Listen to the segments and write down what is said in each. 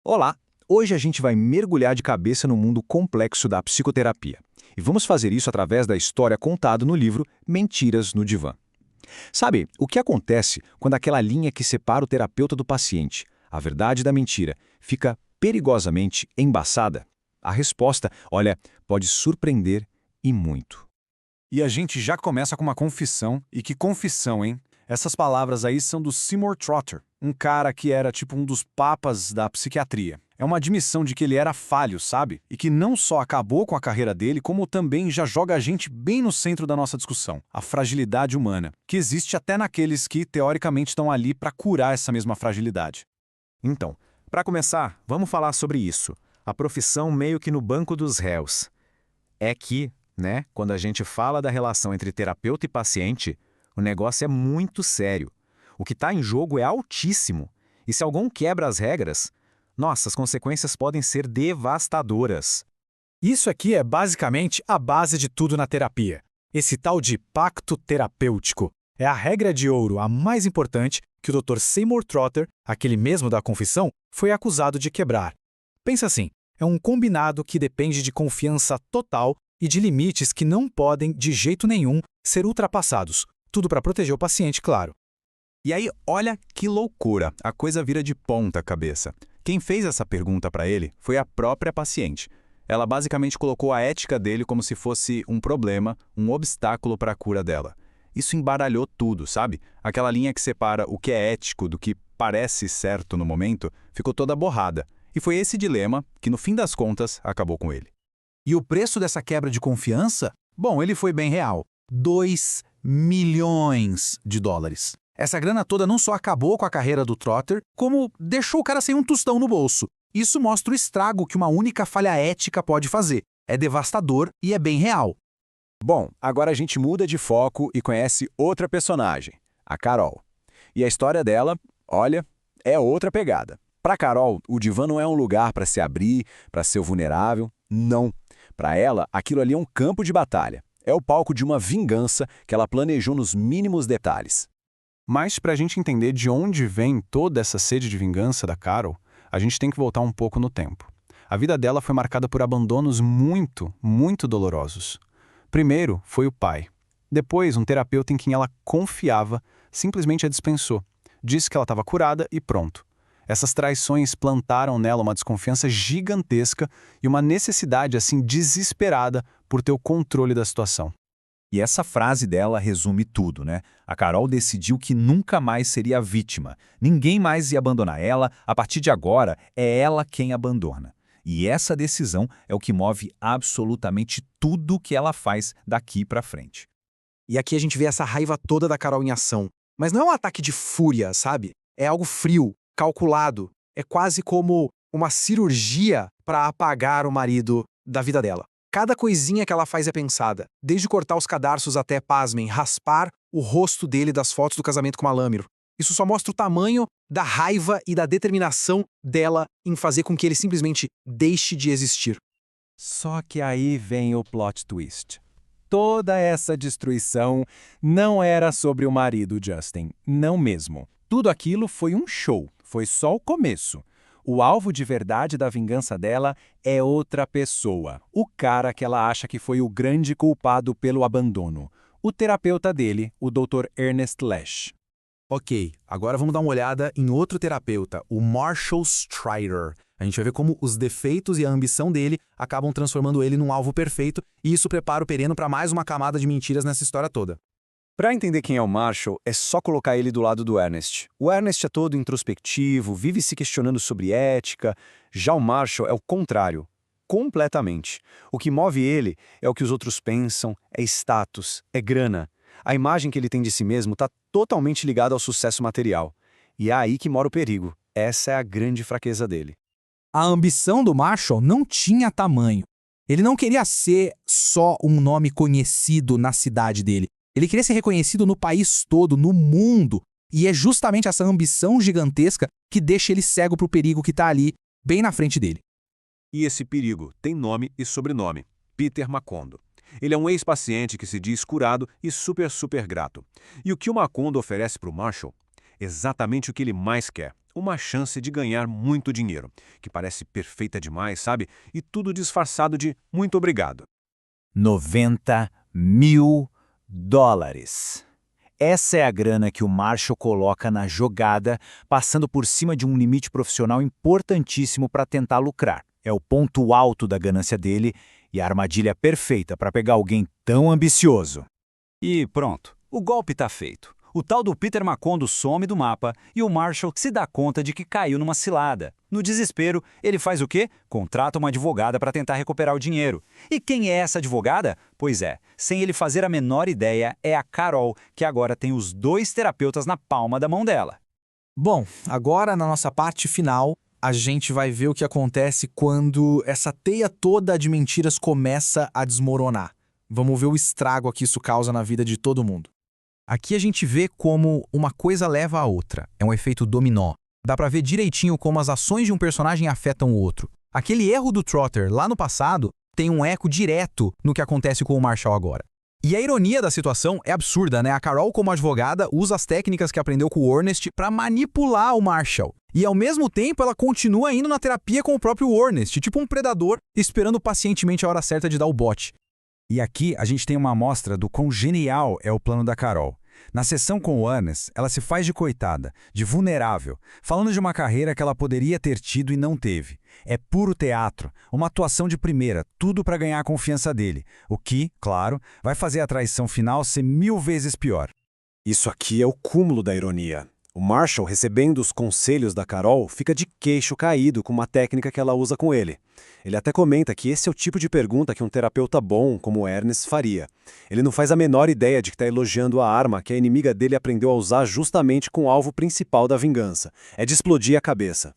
Olá! Hoje a gente vai mergulhar de cabeça no mundo complexo da psicoterapia. E vamos fazer isso através da história contada no livro Mentiras no Divã. Sabe, o que acontece quando aquela linha que separa o terapeuta do paciente, a verdade da mentira, fica perigosamente embaçada? A resposta, olha, pode surpreender e muito. E a gente já começa com uma confissão, e que confissão, hein? Essas palavras aí são do Seymour Trotter, um cara que era tipo um dos papas da psiquiatria. É uma admissão de que ele era falho, sabe? E que não só acabou com a carreira dele, como também já joga a gente bem no centro da nossa discussão, a fragilidade humana, que existe até naqueles que, teoricamente, estão ali para curar essa mesma fragilidade. Então, para começar, vamos falar sobre isso. A profissão meio que no banco dos réus. É que, né, quando a gente fala da relação entre terapeuta e paciente, o negócio é muito sério. O que está em jogo é altíssimo. E se algum quebra as regras, nossa, as consequências podem ser devastadoras. Isso aqui é basicamente a base de tudo na terapia. Esse tal de pacto terapêutico é a regra de ouro, a mais importante, que o Dr. Seymour Trotter, aquele mesmo da confissão, foi acusado de quebrar. Pensa assim, é um combinado que depende de confiança total e de limites que não podem, de jeito nenhum, ser ultrapassados. Tudo para proteger o paciente, claro. E aí, olha que loucura, a coisa vira de ponta cabeça. Quem fez essa pergunta para ele foi a própria paciente. Ela basicamente colocou a ética dele como se fosse um problema, um obstáculo para a cura dela. Isso embaralhou tudo, sabe? Aquela linha que separa o que é ético do que parece certo no momento ficou toda borrada. E foi esse dilema que, no fim das contas, acabou com ele. E o preço dessa quebra de confiança? Bom, ele foi bem real. 2 milhões de dólares. Essa grana toda não só acabou com a carreira do Trotter, como deixou o cara sem um tostão no bolso. Isso mostra o estrago que uma única falha ética pode fazer. É devastador e é bem real. Bom, agora a gente muda de foco e conhece outra personagem, a Carol. E a história dela, olha, é outra pegada. Para Carol, o divã não é um lugar para se abrir, para ser vulnerável, não. Para ela, aquilo ali é um campo de batalha. É o palco de uma vingança que ela planejou nos mínimos detalhes. Mas para a gente entender de onde vem toda essa sede de vingança da Carol, a gente tem que voltar um pouco no tempo. A vida dela foi marcada por abandonos muito, muito dolorosos. Primeiro foi o pai. Depois, um terapeuta em quem ela confiava simplesmente a dispensou. Disse que ela estava curada e pronto. Essas traições plantaram nela uma desconfiança gigantesca e uma necessidade, assim, desesperada por ter o controle da situação. E essa frase dela resume tudo, né? A Carol decidiu que nunca mais seria vítima. Ninguém mais ia abandonar ela, a partir de agora é ela quem abandona. E essa decisão é o que move absolutamente tudo que ela faz daqui pra frente. E aqui a gente vê essa raiva toda da Carol em ação. Mas não é um ataque de fúria, sabe? É algo frio, calculado. É quase como uma cirurgia para apagar o marido da vida dela. Cada coisinha que ela faz é pensada. Desde cortar os cadarços até, pasmem, raspar o rosto dele das fotos do casamento com Malâmiro. Isso só mostra o tamanho da raiva e da determinação dela em fazer com que ele simplesmente deixe de existir. Só que aí vem o plot twist. Toda essa destruição não era sobre o marido Justin, não mesmo. Tudo aquilo foi um show, foi só o começo. O alvo de verdade da vingança dela é outra pessoa, o cara que ela acha que foi o grande culpado pelo abandono. O terapeuta dele, o Dr. Ernest Lash. Ok, agora vamos dar uma olhada em outro terapeuta, o Marshall Strider. A gente vai ver como os defeitos e a ambição dele acabam transformando ele num alvo perfeito, e isso prepara o Pereno para mais uma camada de mentiras nessa história toda. Para entender quem é o Marshall, é só colocar ele do lado do Ernest. O Ernest é todo introspectivo, vive se questionando sobre ética. Já o Marshall é o contrário, completamente. O que move ele é o que os outros pensam, é status, é grana. A imagem que ele tem de si mesmo está totalmente ligada ao sucesso material. E é aí que mora o perigo. Essa é a grande fraqueza dele. A ambição do Marshall não tinha tamanho. Ele não queria ser só um nome conhecido na cidade dele. Ele queria ser reconhecido no país todo, no mundo. E é justamente essa ambição gigantesca que deixa ele cego para o perigo que está ali, bem na frente dele. E esse perigo tem nome e sobrenome: Peter Macondo. Ele é um ex-paciente que se diz curado e super grato. E o que o Macondo oferece para o Marshall? Exatamente o que ele mais quer: uma chance de ganhar muito dinheiro, que parece perfeita demais, sabe? E tudo disfarçado de muito obrigado. 90 mil dólares. Essa é a grana que o Marshall coloca na jogada, passando por cima de um limite profissional importantíssimo para tentar lucrar. É o ponto alto da ganância dele e a armadilha perfeita para pegar alguém tão ambicioso. E pronto, o golpe tá feito. O tal do Peter Macondo some do mapa e o Marshall se dá conta de que caiu numa cilada. No desespero, ele faz o quê? Contrata uma advogada para tentar recuperar o dinheiro. E quem é essa advogada? Pois é, sem ele fazer a menor ideia, é a Carol, que agora tem os 2 terapeutas na palma da mão dela. Bom, agora na nossa parte final, a gente vai ver o que acontece quando essa teia toda de mentiras começa a desmoronar. Vamos ver o estrago que isso causa na vida de todo mundo. Aqui a gente vê como uma coisa leva a outra. É um efeito dominó. Dá pra ver direitinho como as ações de um personagem afetam o outro. Aquele erro do Trotter lá no passado tem um eco direto no que acontece com o Marshall agora. E a ironia da situação é absurda, né? A Carol, como advogada, usa as técnicas que aprendeu com o Ernest pra manipular o Marshall. E ao mesmo tempo ela continua indo na terapia com o próprio Ernest, tipo um predador, esperando pacientemente a hora certa de dar o bote. E aqui a gente tem uma amostra do quão genial é o plano da Carol. Na sessão com o Ernest, ela se faz de coitada, de vulnerável, falando de uma carreira que ela poderia ter tido e não teve. É puro teatro, uma atuação de primeira, tudo para ganhar a confiança dele, o que, claro, vai fazer a traição final ser 1000 vezes pior. Isso aqui é o cúmulo da ironia. O Marshall, recebendo os conselhos da Carol, fica de queixo caído com uma técnica que ela usa com ele. Ele até comenta que esse é o tipo de pergunta que um terapeuta bom, como o Ernest, faria. Ele não faz a menor ideia de que está elogiando a arma que a inimiga dele aprendeu a usar justamente com o alvo principal da vingança. É de explodir a cabeça.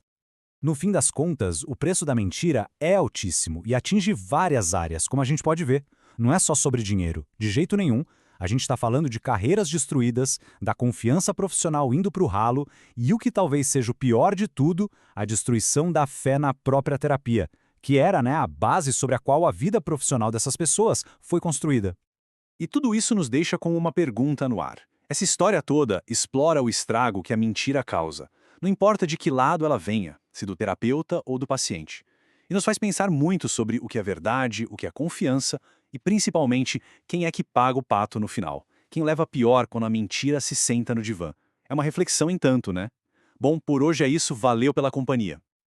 No fim das contas, o preço da mentira é altíssimo e atinge várias áreas, como a gente pode ver. Não é só sobre dinheiro, de jeito nenhum. A gente está falando de carreiras destruídas, da confiança profissional indo para o ralo e o que talvez seja o pior de tudo, a destruição da fé na própria terapia, que era, a base sobre a qual a vida profissional dessas pessoas foi construída. E tudo isso nos deixa com uma pergunta no ar. Essa história toda explora o estrago que a mentira causa. Não importa de que lado ela venha, se do terapeuta ou do paciente. E nos faz pensar muito sobre o que é verdade, o que é confiança e, principalmente, quem é que paga o pato no final. Quem leva pior quando a mentira se senta no divã. É uma reflexão em tanto, né? Bom, por hoje é isso, valeu pela companhia.